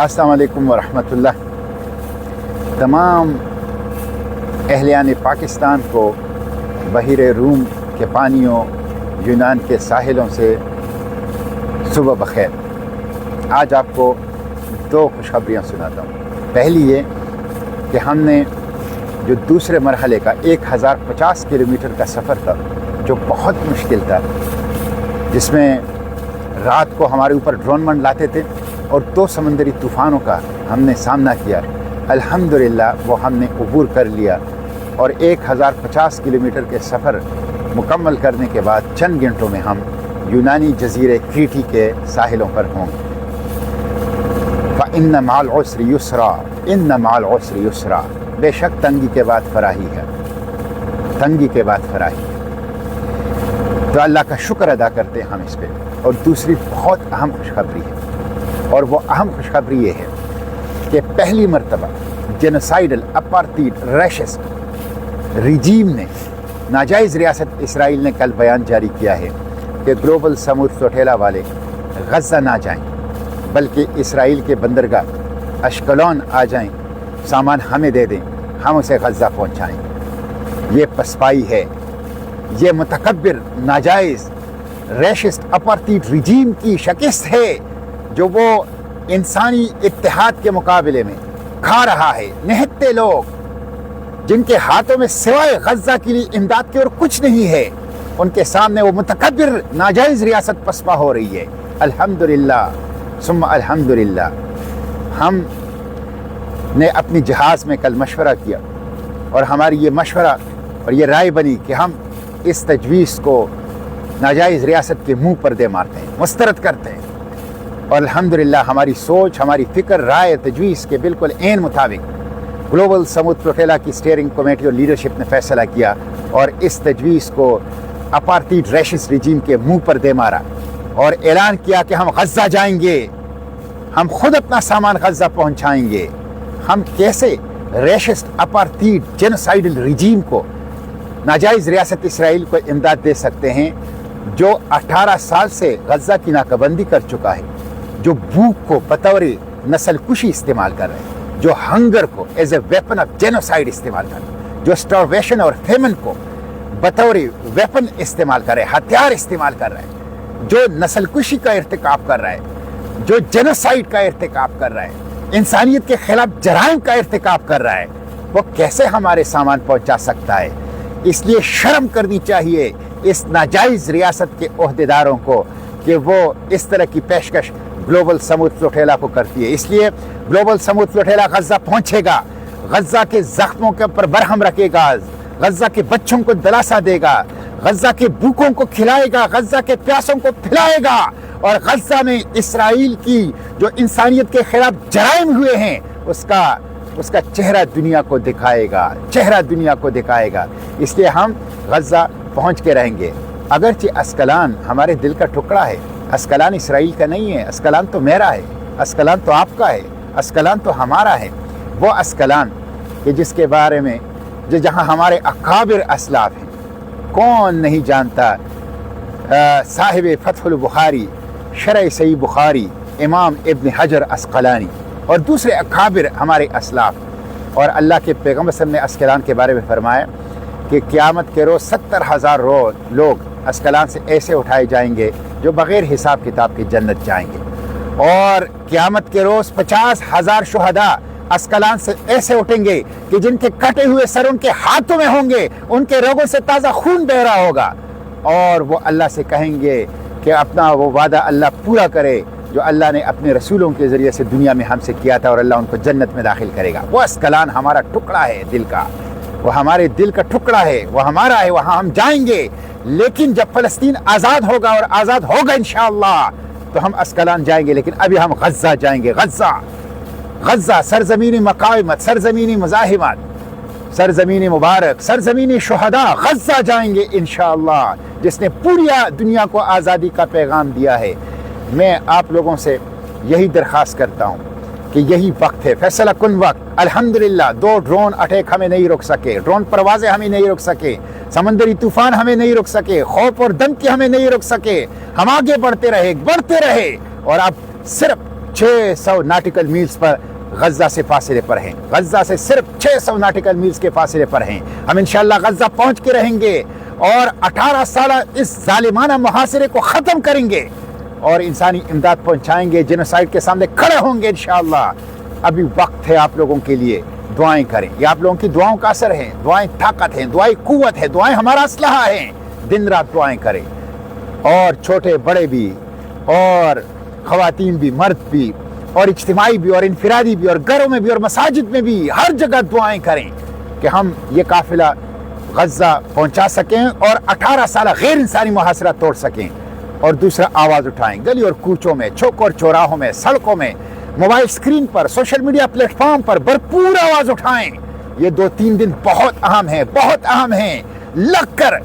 अस्सलाम वालेकुम वरहमतुल्लाह। तमाम अहलियान पाकिस्तान को बहिर रूम के पानियों, यूनान के साहिलों से सुबह बखैर। आज आपको दो खुशखबरियाँ सुनाता हूँ। पहली ये कि हमने जो दूसरे मरहले का 1050 किलोमीटर का सफ़र था, जो बहुत मुश्किल था, जिसमें रात को हमारे ऊपर ड्रोन मंडलाते थे और 2 समंदरी तूफ़ानों का हमने सामना किया, अल्हम्दुलिल्लाह वो हमने अबूर कर लिया और 1050 किलोमीटर के सफ़र मुकम्मल करने के बाद चंद घंटों में हम यूनानी जजीरे क्रीटी के साहिलों पर होंगे। फ़इन्न मअल उसरि युस्रा, इन्न मअल उसरि युस्रा। बेशक तंगी के बाद फराही है, तंगी के बाद फराही है। तो अल्लाह का शुक्र अदा करते हैं हम इस पर। और दूसरी बहुत अहम खुशखबरी है, और वो अहम खुशखबरी ये है कि पहली मरतबा जेनोसाइडल अपार्थाइड रैशिस्ट रिजीम ने, नाजायज़ रियासत इसराइल ने कल बयान जारी किया है कि ग्लोबल समुद्र चौटेला वाले गज़ा ना जाएं, बल्कि इसराइल के बंदरगाह अश्कलोन आ जाएं, सामान हमें दे दें, हम उसे गज़ा पहुंचाएं। ये पसपाई है, ये मुतकब्बिर नाजायज़ रैशिस्ट अपार्थाइड रिजीम की शिकस्त है, जो वो इंसानी इत्तेहाद के मुकाबले में खा रहा है। निहत्ते लोग जिनके हाथों में सिवाय गज़ा के लिए इमदाद के और कुछ नहीं है, उनके सामने वो मुतकब्बिर नाजायज़ रियासत पसपा हो रही है। अल्हम्दुलिल्लाह सुम्मा अल्हम्दुलिल्लाह। हम ने अपनी जहाज़ में कल मशवरा किया और हमारी ये मशवरा और ये राय बनी कि हम इस तजवीज़ को नाजायज़ रियासत के मुंह पर दे मारते हैं, मुस्तरद करते हैं। और अल्हम्दुलिल्लाह हमारी सोच, हमारी फ़िक्र, राय, तजवीज़ के बिल्कुल ऐन मुताबिक ग्लोबल समुद्र चौटेला की स्टीयरिंग कमेटी और लीडरशिप ने फ़ैसला किया और इस तजवीज़ को अपार्थाइड रैशिस्ट रिजीम के मुंह पर दे मारा और ऐलान किया कि हम गज़ा जाएंगे, हम खुद अपना सामान गज़ा पहुँचाएँगे। हम कैसे रैशिस्ट अपार्थाइड जेनोसाइडल रिजीम को, नाजायज़ रियासत इसराइल को इमदाद दे सकते हैं, जो 18 साल से गज़ा की नाकाबंदी कर चुका है, जो भूख को बतौर नस्ल कुशी इस्तेमाल कर रहे हैं, जो हंगर को as a weapon of genocide इस्तेमाल कर रहे हैं, जो स्टारवेशन और फेमन को बतौर वेपन इस्तेमाल कर रहे हैं, हथियार इस्तेमाल कर रहे हैं, जो नस्ल कुशी का इर्तिकाब कर रहा है, जो जेनोसाइड का इर्तिकाब कर रहा है, इंसानियत के खिलाफ जराइम का इर्तिकाब कर रहा है, वो कैसे हमारे सामान पहुंचा सकता है? इसलिए शर्म करनी चाहिए इस नाजायज़ रियासत के ओहदेदारों को कि वो इस तरह की पेशकश ग्लोबल समुद्र चौटेला को करती है। इसलिए ग्लोबल समुद्र चौटेला गज़ा पहुंचेगा, गज़ा के ज़ख्मों के ऊपर बरहम रखेगा, गज़ा के बच्चों को दिलासा देगा, गज़ा के भूखों को खिलाएगा, गज़ा के प्यासों को पिलाएगा और गज़ा में इसराइल की जो इंसानियत के खिलाफ जराइम हुए हैं उसका चेहरा दुनिया को दिखाएगा, चेहरा दुनिया को दिखाएगा। इसलिए हम गज़ा पहुंच के रहेंगे। अगरचे अस्कलान हमारे दिल का टुकड़ा है, अस्कलान इसराइल का नहीं है, अस्कलान तो मेरा है, अस्कलान तो आपका है, अस्कलान तो हमारा है। वो अस्कलान कि जिसके बारे में जहाँ हमारे अकाबिर असलाफ हैं, कौन नहीं जानता, साहिब फतहुल बुखारी, शरह सही बुखारी, इमाम इब्न हजर अस्कलानी और दूसरे अकाबिर हमारे असलाफ। और अल्लाह के पैगम्बर सल्लल्लाहु अलैहि वसल्लम ने अस्कलान के बारे में फरमाया कि क़यामत के रोज़ 70,000 लोग अस्कलान से ऐसे उठाए जाएंगे जो बग़ैर हिसाब किताब की जन्नत जाएंगे। और क़यामत के रोज़ 50,000 शुहदा अस्कलान से ऐसे उठेंगे कि जिनके कटे हुए सर उनके हाथों में होंगे, उनके रगों से ताज़ा खून बह रहा होगा। और वो अल्लाह से कहेंगे कि अपना वो वादा अल्लाह पूरा करे जो अल्लाह ने अपने रसूलों के ज़रिए से दुनिया में हमसे किया था, और अल्लाह उनको जन्नत में दाखिल करेगा। वो अस्कलान हमारा टुकड़ा है दिल का, वो हमारे दिल का टुकड़ा है, वो हमारा है, वहाँ हम जाएंगे। लेकिन जब फ़लस्तीन आज़ाद होगा, और आज़ाद होगा इंशाअल्लाह, तो हम अस्कलान जाएंगे। लेकिन अभी हम गज़ा जाएंगे। गज़ा सरज़मीनी मकामित, सरज़मीनी मज़ाहिमत, सरज़मीनी मुबारक, सरज़मीनी शुहदा, गज़ा जाएंगे इंशाअल्लाह, जिसने पूरी दुनिया को आज़ादी का पैगाम दिया है। मैं आप लोगों से यही दरख्वास्त करता हूँ कि यही वक्त है, फैसला कुन वक्त। अल्हम्दुलिल्लाह 2 ड्रोन अटैक हमें नहीं रोक सके, ड्रोन परवाज़ें हमें नहीं रोक सके, समंदरी तूफ़ान हमें नहीं रोक सके, खौफ और धमकी हमें नहीं रोक सके। हम आगे बढ़ते रहे और अब सिर्फ 600 ناٹیکل میلز پر غزہ سے فاصلے پر ہیں، غزہ سے صرف 600 ناٹیکل میلز کے فاصلے پر ہیں۔ ہم انشاءاللہ غزہ پہنچ کے رہیں گے اور 18 سالہ اس ظالمانہ محاصرے کو ختم کریں گے اور انسانی امداد پہنچائیں گے، جینوسائیڈ کے سامنے کھڑے ہوں گے انشاءاللہ۔ ابھی وقت ہے آپ لوگوں کے لیے، دعائیں کریں، یہ آپ لوگوں کی دعاؤں کا اثر ہے، دعائیں طاقت ہیں، دعائیں قوت ہے، دعائیں ہمارا اسلحہ ہیں، دن رات دعائیں کریں، اور چھوٹے بڑے بھی اور خواتین بھی، مرد بھی، اور اجتماعی بھی اور انفرادی بھی، اور گھروں میں بھی اور مساجد میں بھی، ہر جگہ دعائیں کریں کہ ہم یہ قافلہ غزہ پہنچا سکیں اور 18 سالہ غیر انسانی محاصرہ توڑ سکیں۔ اور دوسرا، آواز اٹھائیں، گلی اور کوچوں میں، چوک اور چوراہوں میں، سڑکوں میں، موبائل اسکرین پر، سوشل میڈیا پلیٹ فارم پر بھرپور آواز اٹھائیں۔ یہ 2-3 دن بہت اہم ہیں، بہت اہم ہیں۔ لگ کر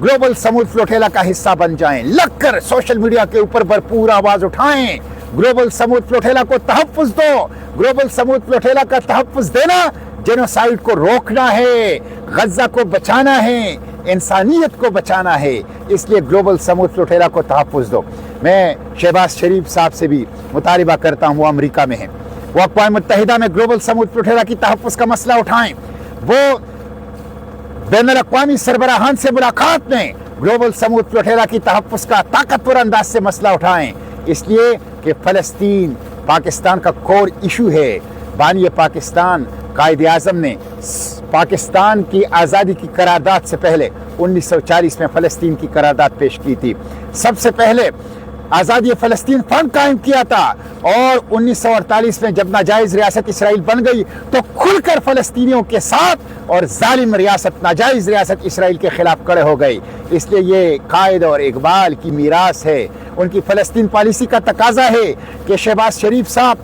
گلوبل سمود فلوٹیلا کا حصہ بن جائیں، لگ کر سوشل میڈیا کے اوپر بھرپور آواز اٹھائیں۔ گلوبل سمود فلوٹیلا کو تحفظ دو۔ گلوبل سمود فلوٹیلا کا تحفظ دینا جینوسائیڈ کو روکنا ہے، غزہ کو بچانا ہے، انسانیت کو بچانا ہے، اس لیے گلوبل سمود فلوٹیلا کو تحفظ دو۔ میں شہباز شریف صاحب سے بھی مطالبہ کرتا ہوں، وہ امریکہ میں ہیں، وہ اقوام متحدہ میں گلوبل سمود فلوٹیلا کی تحفظ کا مسئلہ اٹھائیں، وہ بین الاقوامی سربراہان سے ملاقات میں گلوبل سمود فلوٹیلا کی تحفظ کا طاقتور انداز سے مسئلہ اٹھائیں، اس لیے کہ فلسطین پاکستان کا کور ایشو ہے۔ بانی پاکستان قائد اعظم نے پاکستان کی آزادی کی قرارداد سے پہلے 1940 میں فلسطین کی قرارداد پیش کی تھی، سب سے پہلے آزادی فلسطین فنڈ قائم کیا تھا، اور 1948 میں جب ناجائز ریاست اسرائیل بن گئی تو کھل کر فلسطینیوں کے ساتھ اور ظالم ریاست، ناجائز ریاست اسرائیل کے خلاف کھڑے ہو گئی۔ اس لیے یہ قائد اور اقبال کی میراث ہے، ان کی فلسطین پالیسی کا تقاضا ہے کہ شہباز شریف صاحب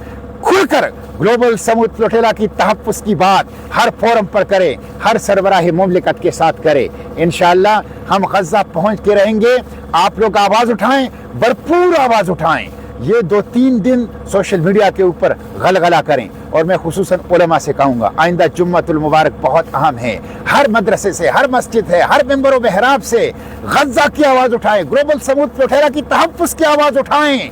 کھل کر گلوبل سمود فلوٹیلا کی تحفظ کی بات ہر فورم پر کرے، ہر سربراہ مملکت کے ساتھ کرے۔ انشاءاللہ ہم غزہ پہنچ کے رہیں گے، آپ لوگ آواز اٹھائیں، بھرپور آواز اٹھائیں، یہ 2-3 دن سوشل میڈیا کے اوپر غلغلہ کریں، اور میں خصوصاً علماء سے کہوں گا آئندہ جمعۃ المبارک بہت اہم ہے، ہر مدرسے سے، ہر مسجد ہے، ہر ممبر و محراب سے غزہ کی آواز اٹھائیں، گلوبل سمود فلوٹیلا کی تحفظ کی آواز اٹھائیں،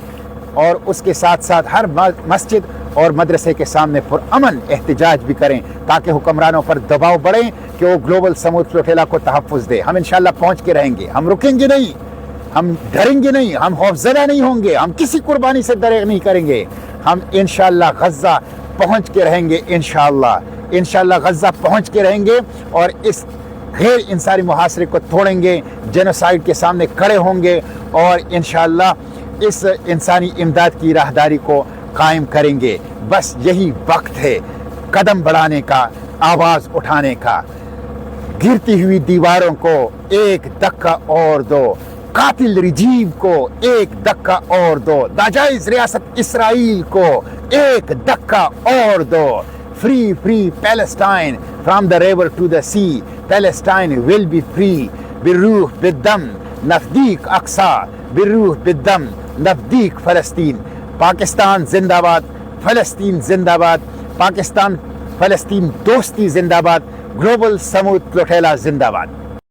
اور اس کے ساتھ ساتھ ہر مسجد اور مدرسے کے سامنے پرامن احتجاج بھی کریں تاکہ حکمرانوں پر دباؤ بڑھے کہ وہ گلوبل سمود فلوٹیلا کو تحفظ دے۔ ہم انشاءاللہ پہنچ کے رہیں گے، ہم رکیں گے نہیں، ہم ڈریں گے نہیں، ہم خوفزدہ نہیں ہوں گے، ہم کسی قربانی سے دریغ نہیں کریں گے، ہم انشاءاللہ غزہ پہنچ کے رہیں گے، انشاءاللہ غزہ پہنچ کے رہیں گے اور اس غیر انسانی محاصرے کو توڑیں گے، جینوسائیڈ کے سامنے کھڑے ہوں گے، اور انشاءاللہ اس انسانی امداد کی راہداری کو قائم کریں گے۔ بس یہی وقت ہے قدم بڑھانے کا، آواز اٹھانے کا۔ گرتی ہوئی دیواروں کو ایک دھکا اور دو، قاتل رجیم کو ایک دھکا اور دو، ناجائز ریاست اسرائیل کو ایک دھکا اور دو۔ Free free Palestine from the river to the sea, Palestine will be free بالروح بالدم نفدیک اقصی، بالروح بالدم نفدیک فلسطین۔ پاکستان زندہ باد، فلسطین زندہ باد، پاکستان فلسطین دوستی زندہ باد، گلوبل سمود فلوٹیلا زندہ باد۔